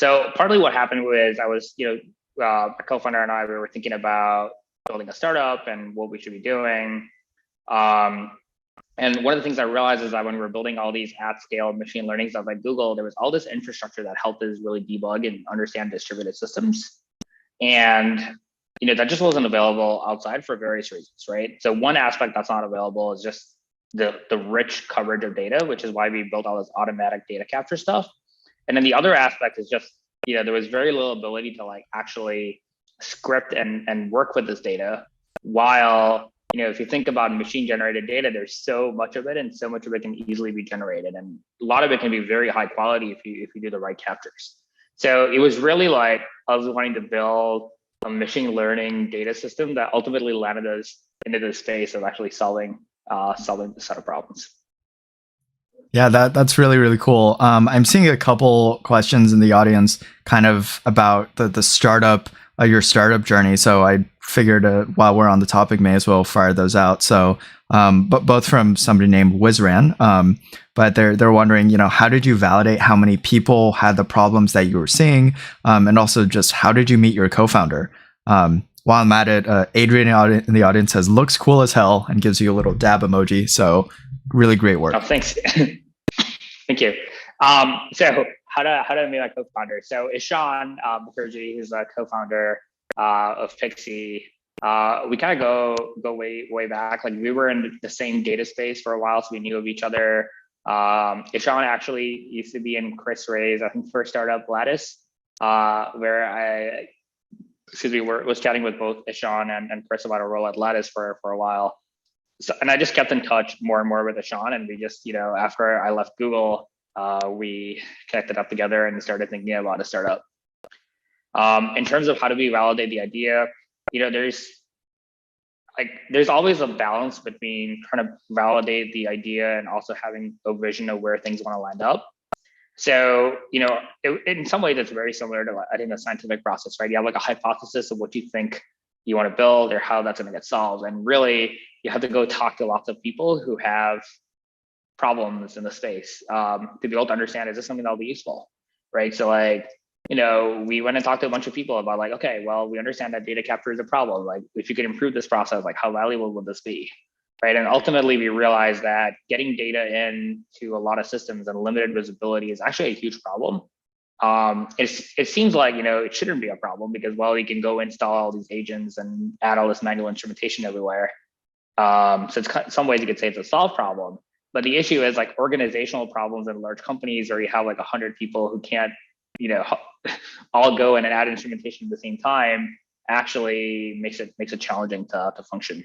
So partly what happened was I was, a co-founder and I, we were thinking about building a startup and what we should be doing. Um, and one of the things I realized is that when we were building all these at scale machine learning stuff like Google, there was all this infrastructure that helped us really debug and understand distributed systems. And that just wasn't available outside for various reasons, right? So one aspect that's not available is just the rich coverage of data, which is why we built all this automatic data capture stuff. And then the other aspect is just, there was very little ability to like actually script and work with this data while, if you think about machine generated data, there's so much of it and so much of it can easily be generated. And a lot of it can be very high quality if you do the right captures. So it was really like, I was wanting to build a machine learning data system that ultimately landed us into the space of actually solving this set of problems. Yeah, that's really, really cool. I'm seeing a couple questions in the audience kind of about the startup, your startup journey. So I figured while we're on the topic, may as well fire those out. So, but both from somebody named Wizran, but they're wondering, how did you validate how many people had the problems that you were seeing, and also just how did you meet your co-founder? While I'm at it, Adrian in the audience says looks cool as hell and gives you a little dab emoji. So really great work. Oh, thanks. Thank you. So how do I meet my co-founder? So Ishan Mukherjee, who's a co-founder of Pixie. We kind of go way back. Like we were in the same data space for a while, so we knew of each other. Ishan actually used to be in Chris Ray's, I think, first startup Lattice, where I was chatting with both Ishan and Chris about a role at Lattice for a while. So, and I just kept in touch more and more with Ishan, and we just, after I left Google, we connected up together and started thinking about a startup. In terms of how do we validate the idea, there's always a balance between trying to validate the idea and also having a vision of where things want to land up. So, in some ways, it's very similar to, I think, the scientific process, right? You have like a hypothesis of what you think you want to build or how that's going to get solved. And really, you have to go talk to lots of people who have problems in the space to be able to understand, is this something that'll be useful, right? So like, we went and talked to a bunch of people about like, okay, well, we understand that data capture is a problem. Like if you could improve this process, like how valuable would this be, right? And ultimately we realized that getting data in to a lot of systems and limited visibility is actually a huge problem. It seems like, it shouldn't be a problem because, well, you can go install all these agents and add all this manual instrumentation everywhere. So it's in some ways you could say it's a solved problem, but the issue is like organizational problems in large companies where you have like 100 people who can't, all go in and add instrumentation at the same time actually makes it challenging to function.